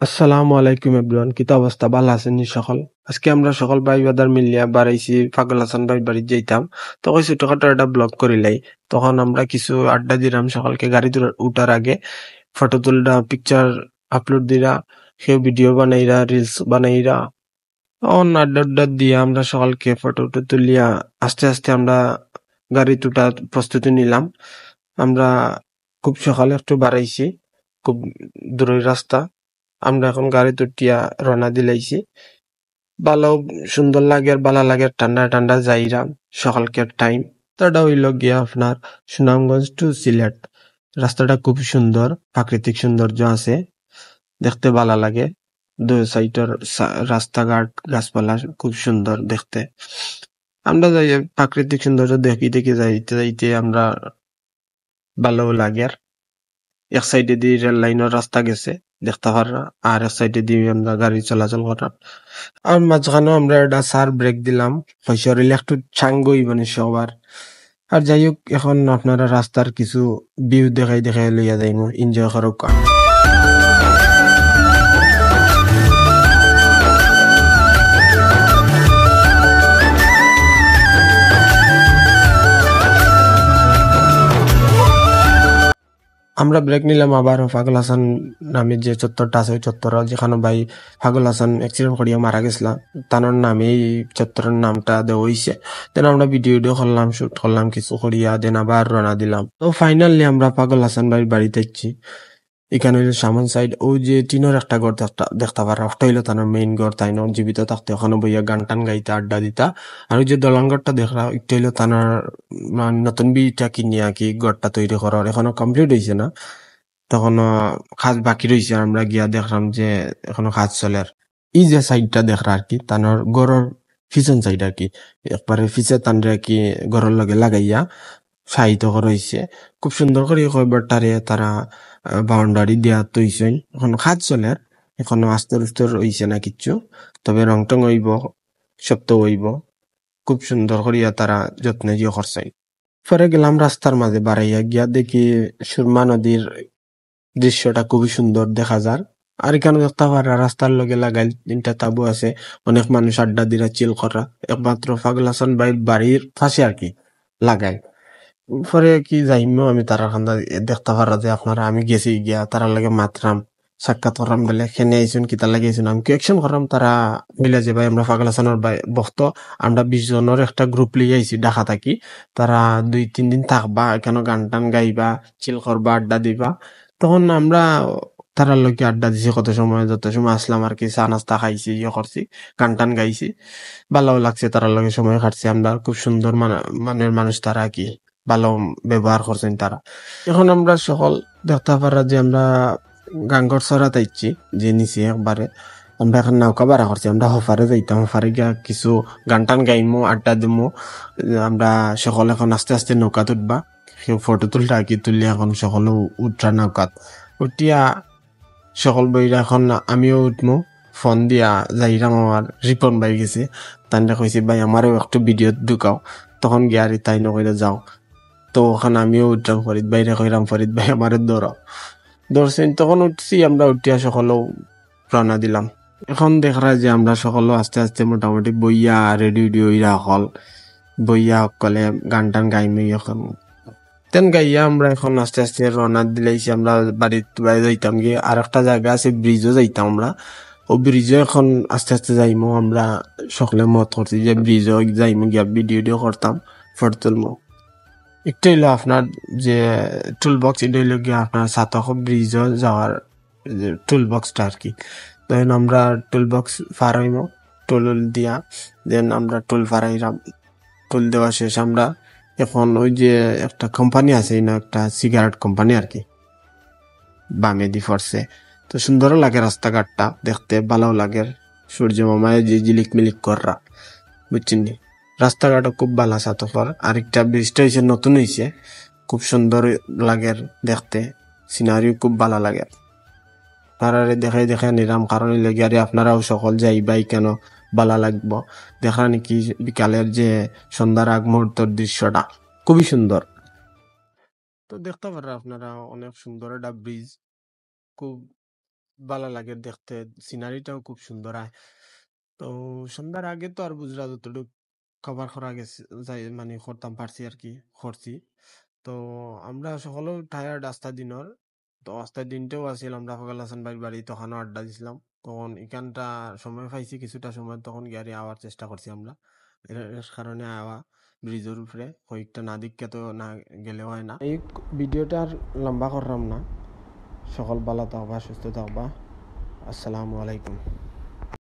আসসালামু আলাইকুম এভরিওয়ান, কিতা অবস্থা? ভালো আছেন নি সকল? আজকে আমরা সকল ভাই বাদার মিলিয়া বাড়াইছি পাগল হাসান ভাই বাড়ি যাইতাম। তো ওই ছোটখাটো একটা ব্লগ করিলাই। তখন আমরা কিছু আড্ডা দিলাম সকালকে গাড়ি উঠার আগে। ফটো তুলরা, পিকচার আপলোড দিরা, কেউ ভিডিও বানাইরা, রিলস বানাইরা। তখন আড্ডা উড্ডা দিয়ে আমরা সকালকে ফটো উটো তুলিয়া আস্তে আস্তে আমরা গাড়ি তুটার প্রস্তুতি নিলাম। আমরা খুব সকালে একটু বাড়াইছি, খুব দূরের রাস্তা। আমরা এখন গাড়ি তুটিয়া রওনা দিলাইছি। ভালো সুন্দর লাগে আর ভালো লাগে, ঠান্ডা ঠান্ডা যাইরা সকালকের টাইম। তো এটা হইল গিয়া আপনার সুনামগঞ্জ টু সিলেট। রাস্তাটা খুব সুন্দর, প্রাকৃতিক সৌন্দর্য আছে, দেখতে ভালো লাগে। দুই সাইডের রাস্তাঘাট, গাছপালা খুব সুন্দর দেখতে। আমরা যাই প্রাকৃতিক সৌন্দর্য দেখি দেখি যাইতে যাইতে আমরা ভালো লাগে। আর এক সাইডে দিয়ে রেল লাইনের রাস্তা গেছে, দেখতে পাররা, আর এক সাইডে দিয়ে আমরা গাড়ি চলাচল করার। আর মাঝখানেও আমরা একটা সার ব্রেক দিলাম, শরীরে একটু ছাঙ্গই মানে সবার। আর যাই হোক, এখন আপনারা রাস্তার কিছু ভিউ দেখাই দেখাই লইয়া যাইমু, এনজয় করুক। আমরা ব্রেক নিলাম আবার পাগল হাসান নামে যে চত্বরটা আছে, ওই চত্বর যেখানে ভাই পাগল হাসান অ্যাক্সিডেন্ট করিয়া মারা গেছিলাম, তার নামে এই চত্বরের নামটা দেওয়া হইছে। দেন আমরা ভিডিও করলাম, শুট করলাম কিছু করিয়া, দেন আবার রওনা দিলাম। তো ফাইনালি আমরা পাগল হাসান ভাইয়ের বাড়িতে যাচ্ছি। এখানে হইলো সামন সাইড, ওই যে টিনের একটা ঘর দেখতে পারা, ওটা হইলো তার মেইন ঘর। তাই না জীবিত থাকতে ওখানে বইয়া গান টান গাইতে, আড্ডা দিতা। আর ওই যে দলাঙ্গরটা দেখরা, এটা হইলো তার নতুন বিটা কিনিয়া কি ঘরটা তৈরি করার, এখনো কমপ্লিট হয়েছে না, তখনও কাজ বাকি রয়েছে। আমরা গিয়া দেখলাম যে এখনো কাজ চলে। আর এই যে সাইডটা দেখরা আর কি, তানোর গড়ের পিছন সাইড আর কি, একবারে পিছে তানরে কি গড়ের লগে লাগাইয়া সাহিত্য রয়েছে। খুব সুন্দর করে কয়বারটারে তারা বাউন্ডারি দেয়া তৈছেন। এখন কাজ চলে, এখনো আস্তর উস্তর হইছে না কিচ্ছু, তবে রং টং হইব, সব তো হইব। খুব সুন্দর করিয়া তারা যত্নে দিয়ে করছে। পরে গেলাম রাস্তার মাঝে, বাড়াইয়া গিয়া দেখি সুরমা নদীর দৃশ্যটা খুবই সুন্দর দেখা যার। আর এখানে দেখতে পারা রাস্তার লগে লাগাই তিনটা তাবু আছে, অনেক মানুষ আড্ডা দিরা, চিল করা। একমাত্র পাগল হাসান ভাইয়ের বাড়ির পাশে আর কি লাগাই। পরে কি যাইমো আমি তারা খান্দা দেখতে পারা যে আপনারা, আমি গেছি গিয়া তারা লাগে মাতরাম, সাক্ষাৎ করাম, বলে খেনে আইসুন কিতা লাগে আইসুন, আমি কোয়েকশন করাম। তারা বলে যে ভাই আমরা পাগল হাসানের ভক্ত, আমরা 20 জনের একটা গ্রুপ লিয়ে আইছি ঢাকা থাকি। তারা 2-3 দিন থাকবা, এখানে গান টান গাইবা, চিল করবা, আড্ডা দিবা। তখন আমরা তারার লগে আড্ডা দিছি কত সময়, যত সময় আসলাম আর কি, চা নাস্তা খাইছি, ইয়ে করছি, গান টান গাইছি, ভালো লাগছে। তারার লগে সময় কাটছি আমরা। খুব সুন্দর মানের মানুষ তারা, কি ভালো ব্যবহার করছেন তারা। এখন আমরা সকল দেখতে পারা যে আমরা গাঙ্গর ছড়া তাইছি যে নিচে একবারে। আমরা এখন নৌকা ভাড়া করছি, আমরা হফারে যাইতাম, হফারে গিয়া কিছু গান টান গাইমু, আড্ডা দিমু। আমরা সকল এখন আস্তে আস্তে নৌকা তুলবা, কেউ ফটো তুলটা কি তুলি, এখন সকল উঠরা নৌকাত উঠিয়া সকল বইরা এখন আমিও উঠমু। ফোন দিয়া যাইরাম, আমার রিপন ভাই গেছে, তাই কইছি ভাই আমারও একটু ভিডিও ঢুকাও। তখন গিয়ারি তাই নকইরা যাও। তো ওখানে আমিও উঠলাম, ফরিদ ভাইরে কইরাম ফরিদ ভাই আমারে ধরছেন। তখন উঠছি, আমরা উঠিয়া সকলেও রওনা দিলাম। এখন দেখরা যে আমরা সকলেও আস্তে আস্তে মোটামুটি বইয়া রেডি হইরা হল, বইয়া সকলে গান টান গাইমে এখন তেন গাইয়া আমরা এখন আস্তে আস্তে রওনা দিলাইছি। আমরা বাড়ি যাইতাম গিয়ে আর একটা জায়গা আছে, ব্রিজও যাইতাম আমরা। ও ব্রিজও এখন আস্তে আস্তে যাইমু। আমরা সকলে মত করছি যে ব্রিজও যাইমু, গিয়া ভিডিও করতাম, ফটো তুলমু। একটা হইলো আপনার যে টুল বক্স, এটা হইলো গিয়ে আপনার সাতক ব্রিজও যাওয়ার টুল বক্সটা আর কি। দেন আমরা টুল বক্স পার হইমু, টুল দিয়া, দেন আমরা টুল পারাইলাম। টুল দেওয়া শেষ, আমরা এখন ওই যে একটা কোম্পানি আছে না, একটা সিগারেট কোম্পানি আর কি, বামে দি পড়ছে। তো সুন্দরও লাগে রাস্তাঘাটটা দেখতে, ভালো লাগে। সূর্য মামায় যে জিলিক মিলিক কররা, বুঝছেন নি? রাস্তাঘাটও খুব ভালো আছে তখন। আরেকটা ব্রিজটা হয়েছে, নতুন হয়েছে, খুব সুন্দর লাগে দেখতে, সিনারিও খুব ভালো লাগে। তারারে দেখাই দেখাই নিরাম, কারণ লেগে আরে আপনারাও সকল যাইবাই কেন, ভালো লাগবো। দেখা নাকি বিকালের যে সন্ধ্যার আগ মুহূর্তের দৃশ্যটা খুবই সুন্দর। তো দেখতে পারেন আপনারা, অনেক সুন্দর একটা ব্রিজ, খুব ভালো লাগে দেখতে, সিনারিটাও খুব সুন্দর হয়। তো সন্ধ্যার আগে তো আর বুঝরা যতটুক কভার করা গেছে যাই মানে করতাম পারছি আর কি করছি। তো আমরা সকলেও টায়ার্ড আস্তা দিনর। তো আস্তা দিনটাও আসিল আমরা ফখল হাসান ভাইয়ের বাড়ি, তখনও আড্ডা দিছিলাম। তখন এখানটা সময় পাইছি কিছুটা সময়, তখন গাড়ি আওয়ার চেষ্টা করছি আমরা। এর এর কারণে আওয়া ব্রিজের উপরে কয়েকটা না দিককে তো না গেলে হয় না। এই ভিডিওটা আর লম্বা করলাম না। সকল ভালো থাকবা, সুস্থ থাকবা। আসসালামু আলাইকুম।